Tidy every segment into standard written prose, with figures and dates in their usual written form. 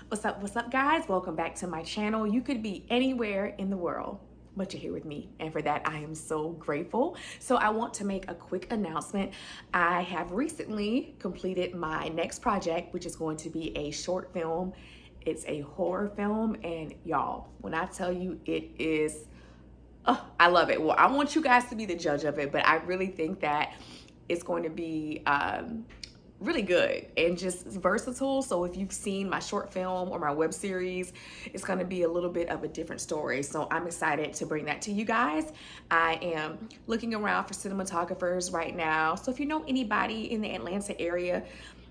What's up, guys? Welcome back to my channel. You could be anywhere in the world, but you're here with me, and for that I am so grateful. So I want to make a quick announcement. I have recently completed my next project, which is going to be a short film. It's a horror film, and y'all, when I tell you it is, I love it. Well, I want you guys to be the judge of it, but I really think that it's going to be really good and just versatile. So if you've seen my short film or my web series, it's going to be a little bit of a different story. So I'm excited to bring that to you guys. I am looking around for cinematographers right now. So if you know anybody in the Atlanta area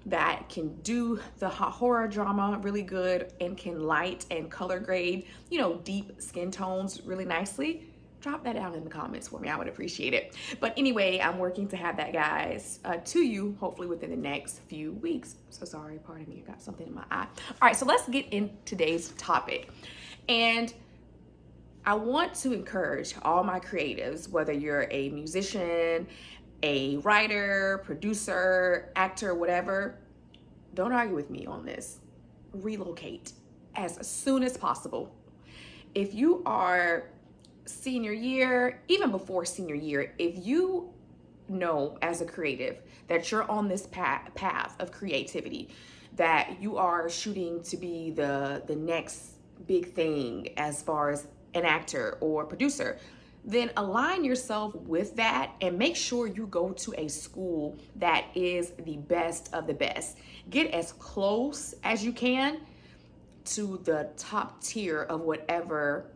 that can do the horror drama really good and can light and color grade, deep skin tones really nicely, drop that down in the comments for me. I would appreciate it. But anyway, I'm working to have that, guys, to you hopefully within the next few weeks. So sorry, pardon me, I got something in my eye. All right, so let's get in today's topic. And I want to encourage all my creatives, whether you're a musician, a writer, producer, actor, whatever, don't argue with me on this. Relocate as soon as possible. If you are senior year, even before senior year, if you know as a creative that you're on this path of creativity, that you are shooting to be the next big thing as far as an actor or producer, then align yourself with that and make sure you go to a school that is the best of the best. Get as close as you can to the top tier of whatever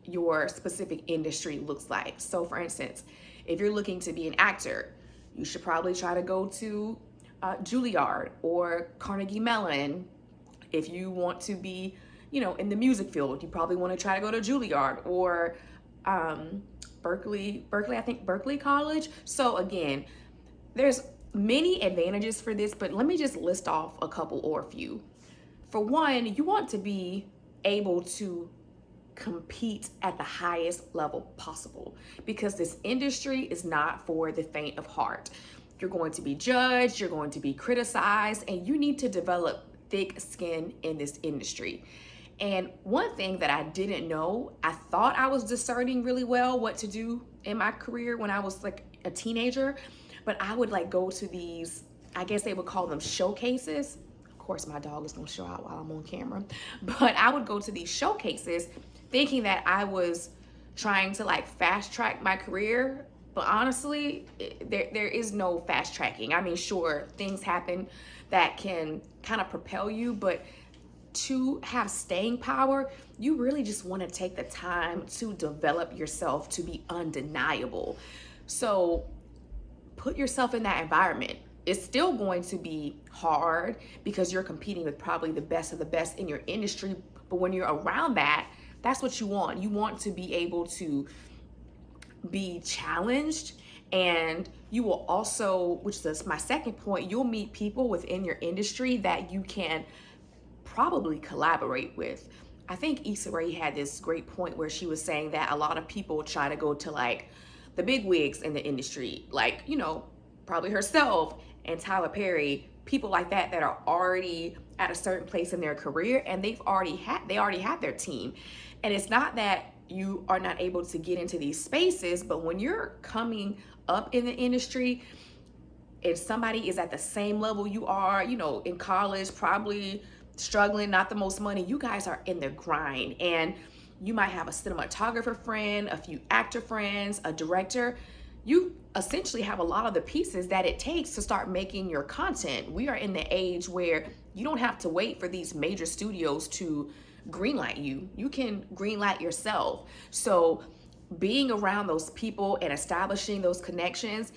your specific industry looks like. So for instance, if you're looking to be an actor, you should probably try to go to Juilliard or Carnegie Mellon. If you want to be, in the music field, you probably want to try to go to Juilliard or Berkeley, I think Berkeley College. So again, there's many advantages for this, but let me just list off a couple or a few. For one, you want to be able to compete at the highest level possible, because this industry is not for the faint of heart. You're going to be judged, you're going to be criticized, and you need to develop thick skin in this industry. And one thing that I didn't know, I thought I was discerning really well what to do in my career when I was like a teenager, but I would go to these, I guess they would call them showcases. Of course, my dog is gonna show out while I'm on camera, but I would go to these showcases thinking that I was trying to fast track my career. But honestly, there is no fast tracking. I mean, sure, things happen that can kind of propel you, but to have staying power, you really just want to take the time to develop yourself to be undeniable. So put yourself in that environment. It's still going to be hard because you're competing with probably the best of the best in your industry. But when you're around that, that's what you want. You want to be able to be challenged, and you will also, which is my second point, you'll meet people within your industry that you can probably collaborate with. I think Issa Rae had this great point where she was saying that a lot of people try to go to the big wigs in the industry, probably herself and Tyler Perry, people like that are already at a certain place in their career, and they already have their team. And it's not that you are not able to get into these spaces, but when you're coming up in the industry, if somebody is at the same level you are, in college, probably struggling, not the most money, you guys are in the grind, and you might have a cinematographer friend, a few actor friends, a director. You essentially have a lot of the pieces that it takes to start making your content. We are in the age where you don't have to wait for these major studios to greenlight you. You can greenlight yourself. So being around those people and establishing those connections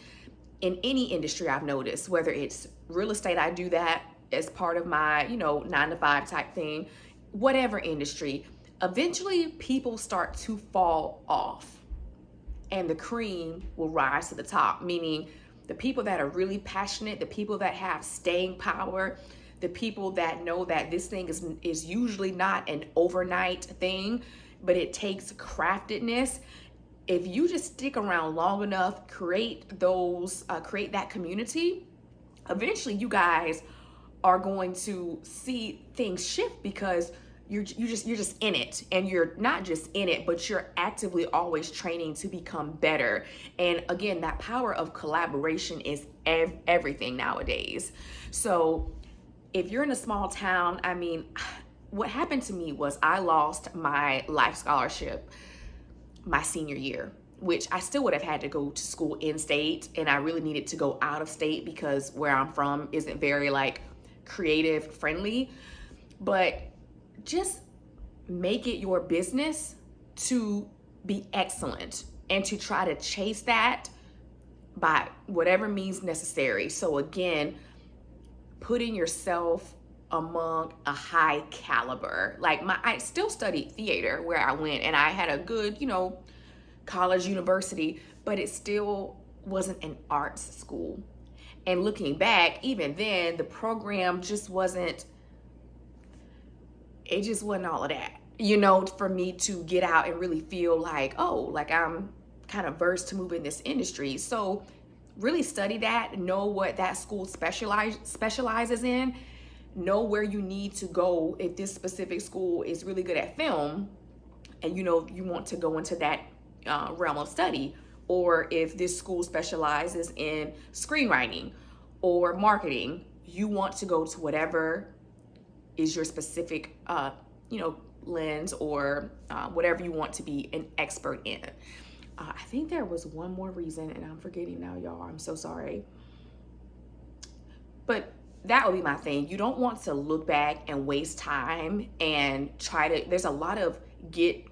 in any industry, I've noticed, whether it's real estate, I do that as part of my, 9-to-5 type thing, whatever industry, eventually people start to fall off and the cream will rise to the top, meaning the people that are really passionate, the people that have staying power, the people that know that this thing is usually not an overnight thing, but it takes craftedness. If you just stick around long enough, create that community, eventually you guys are going to see things shift because you're just in it, and you're not just in it, but you're actively always training to become better. And again, that power of collaboration is everything nowadays. So if you're in a small town, I mean, what happened to me was I lost my life scholarship my senior year, which I still would have had to go to school in state, and I really needed to go out of state because where I'm from isn't very like creative friendly. But just make it your business to be excellent and to try to chase that by whatever means necessary. So again, putting yourself among a high caliber. Like I still studied theater where I went, and I had a good, college, university, but it still wasn't an arts school. And looking back, even then, the program just wasn't all of that, for me to get out and really feel like, oh, like I'm kind of versed to move in this industry. So really study that, know what that school specializes in, know where you need to go if this specific school is really good at film and you want to go into that realm of study, or if this school specializes in screenwriting or marketing, you want to go to whatever is your specific lens, or whatever you want to be an expert in. I think there was one more reason and I'm forgetting now, y'all. I'm so sorry. But that would be my thing. You don't want to look back and waste time and there's a lot of get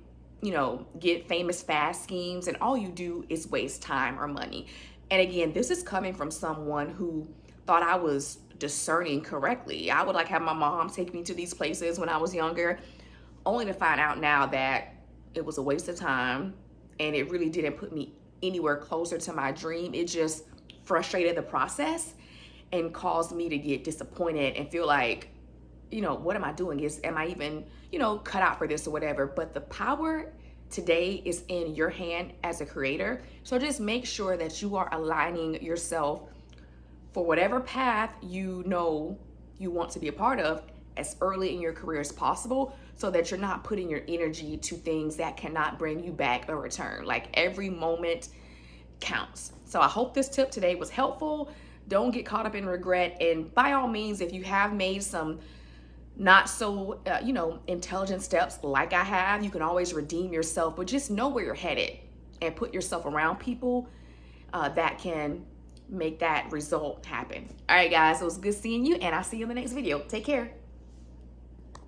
famous fast schemes, and all you do is waste time or money. And again, this is coming from someone who thought I was discerning correctly. I would have my mom take me to these places when I was younger, only to find out now that it was a waste of time and it really didn't put me anywhere closer to my dream. It just frustrated the process and caused me to get disappointed and feel like, what am I doing? Am I even, cut out for this or whatever? But the power today is in your hand as a creator. So just make sure that you are aligning yourself for whatever path you want to be a part of as early in your career as possible, so that you're not putting your energy to things that cannot bring you back a return. Like every moment counts. So I hope this tip today was helpful. Don't get caught up in regret. And by all means, if you have made some not so, intelligent steps like I have, you can always redeem yourself, but just know where you're headed and put yourself around people that can make that result happen. All right, guys, it was good seeing you, and I'll see you in the next video. Take care.